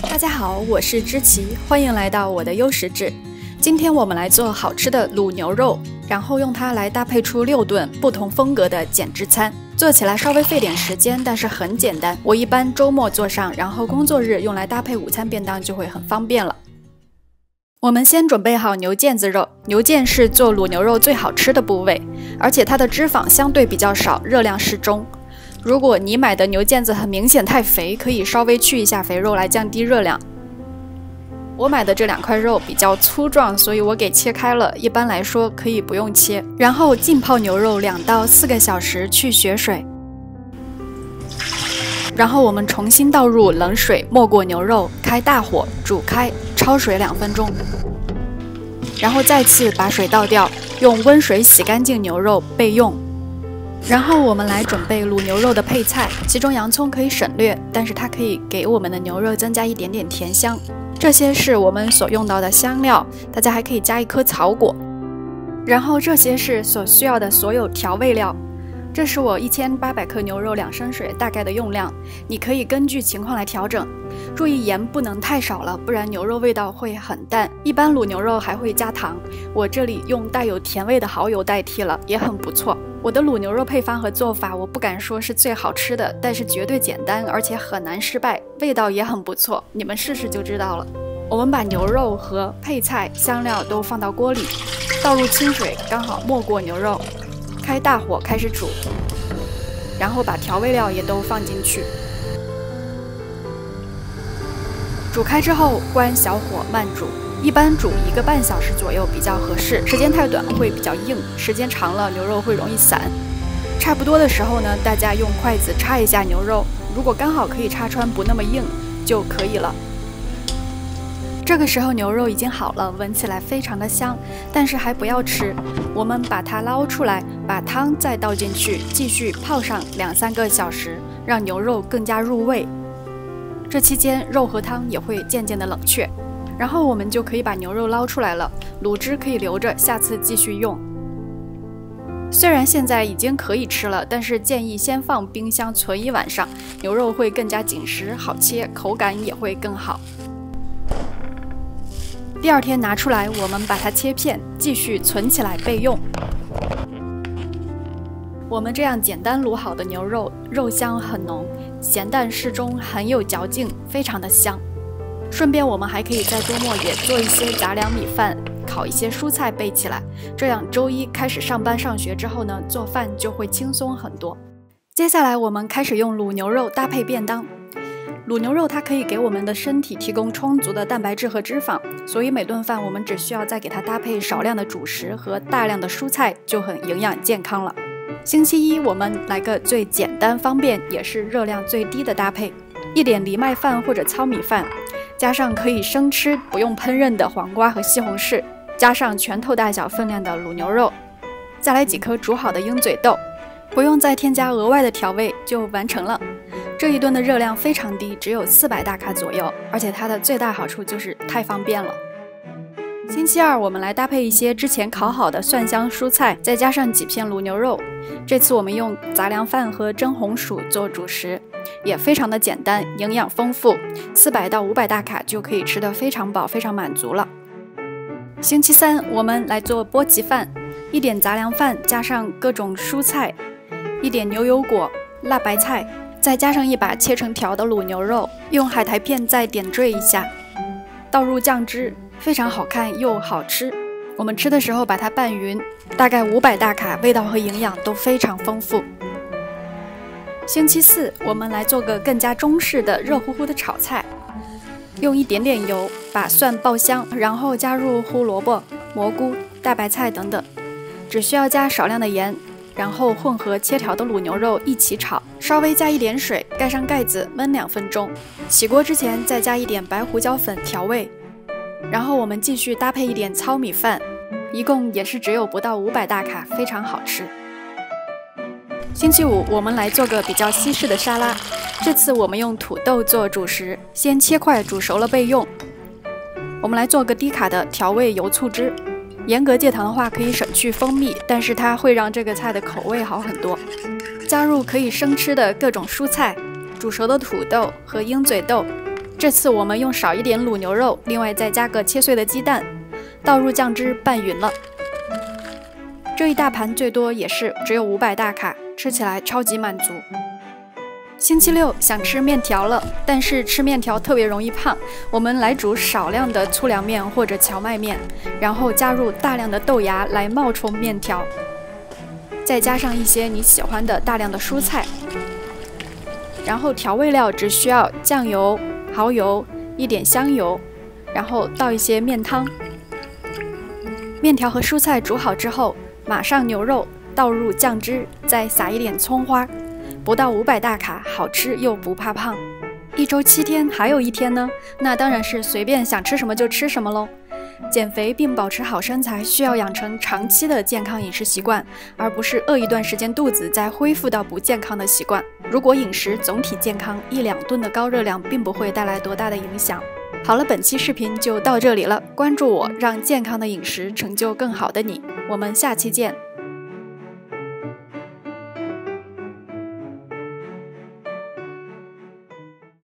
大家好，我是知琪，欢迎来到我的优食志。今天我们来做好吃的卤牛肉，然后用它来搭配出6顿不同风格的减脂餐。做起来稍微费点时间，但是很简单。我一般周末做上，然后工作日用来搭配午餐便当就会很方便了。我们先准备好牛腱子肉，牛腱是做卤牛肉最好吃的部位，而且它的脂肪相对比较少，热量适中。如果你买的牛腱子很明显太肥，可以稍微去一下肥肉来降低热量。我买的这2块肉比较粗壮，所以我给切开了，一般来说可以不用切。然后浸泡牛肉2到4个小时去血水，然后我们重新倒入冷水没过牛肉，开大火煮开，焯水2分钟，然后再次把水倒掉，用温水洗干净牛肉备用。然后我们来准备卤牛肉的配菜，其中洋葱可以省略，但是它可以给我们的牛肉增加一点点甜香。这些是我们所用到的香料，大家还可以加1颗草果。然后这些是所需要的所有调味料。这是我1800克牛肉2升水大概的用量，你可以根据情况来调整。注意盐不能太少了，不然牛肉味道会很淡。一般卤牛肉还会加糖，我这里用带有甜味的蚝油代替了，也很不错。我的卤牛肉配方和做法我不敢说是最好吃的，但是绝对简单，而且很难失败，味道也很不错，你们试试就知道了。我们把牛肉和配菜、香料都放到锅里，倒入清水，刚好没过牛肉，开大火开始煮，然后把调味料也都放进去。煮开之后关小火慢煮，一般煮1个半小时左右比较合适，时间太短会比较硬，时间长了牛肉会容易散。差不多的时候呢，大家用筷子插一下牛肉，如果刚好可以插穿不那么硬就可以了。这个时候牛肉已经好了，闻起来非常的香，但是还不要吃，我们把它捞出来，把汤再倒进去，继续泡上2、3个小时，让牛肉更加入味。这期间肉和汤也会渐渐的冷却，然后我们就可以把牛肉捞出来了，卤汁可以留着，下次继续用。虽然现在已经可以吃了，但是建议先放冰箱存1晚上，牛肉会更加紧实好切，口感也会更好。第2天拿出来，我们把它切片，继续存起来备用。我们这样简单卤好的牛肉，肉香很浓，咸淡适中，很有嚼劲，非常的香。顺便我们还可以在周末也做一些杂粮米饭，烤一些蔬菜备起来，这样周1开始上班上学之后呢，做饭就会轻松很多。接下来我们开始用卤牛肉搭配便当。卤牛肉它可以给我们的身体提供充足的蛋白质和脂肪，所以每顿饭我们只需要再给它搭配少量的主食和大量的蔬菜，就很营养健康了。星期1我们来个最简单方便也是热量最低的搭配，1点藜麦饭或者糙米饭，加上可以生吃不用烹饪的黄瓜和西红柿，加上拳头大小分量的卤牛肉，再来几颗煮好的鹰嘴豆，不用再添加额外的调味就完成了。这一顿的热量非常低，只有400大卡左右，而且它的最大好处就是太方便了。星期2我们来搭配一些之前烤好的蒜香蔬菜，再加上几片卤牛肉。这次我们用杂粮饭和蒸红薯做主食，也非常的简单，营养丰富，400到500大卡就可以吃得非常饱，非常满足了。星期3我们来做波奇饭，1点杂粮饭加上各种蔬菜，1点牛油果、辣白菜，再加上1把切成条的卤牛肉，用海苔片再点缀一下，倒入酱汁，非常好看又好吃。我们吃的时候把它拌匀，大概500大卡，味道和营养都非常丰富。星期4我们来做个更加中式的热乎乎的炒菜，用1点点油把蒜爆香，然后加入胡萝卜、蘑菇、大白菜等等，只需要加少量的盐，然后混合切条的卤牛肉一起炒，稍微加1点水，盖上盖子焖2分钟。起锅之前再加1点白胡椒粉调味，然后我们继续搭配1点糙米饭，一共也是只有不到500大卡，非常好吃。星期5我们来做个比较西式的沙拉，这次我们用土豆做主食，先切块煮熟了备用。我们来做个低卡的调味油醋汁，严格戒糖的话可以省去蜂蜜，但是它会让这个菜的口味好很多。加入可以生吃的各种蔬菜，煮熟的土豆和鹰嘴豆，这次我们用少一点卤牛肉，另外再加个切碎的鸡蛋，倒入酱汁拌匀了。这一大盘最多也是只有500大卡，吃起来超级满足。星期六想吃面条了，但是吃面条特别容易胖，我们来煮少量的粗粮面或者荞麦面，然后加入大量的豆芽来冒充面条，再加上一些你喜欢的大量的蔬菜，然后调味料只需要酱油、蚝油、一点香油，然后倒一些面汤。面条和蔬菜煮好之后，马上牛肉倒入酱汁，再撒一点葱花。不到500大卡，好吃又不怕胖。1周7天，还有1天呢，那当然是随便想吃什么就吃什么喽。减肥并保持好身材，需要养成长期的健康饮食习惯，而不是饿一段时间肚子再恢复到不健康的习惯。如果饮食总体健康，1-2顿的高热量并不会带来多大的影响。好了，本期视频就到这里了，关注我，让健康的饮食成就更好的你。我们下期见。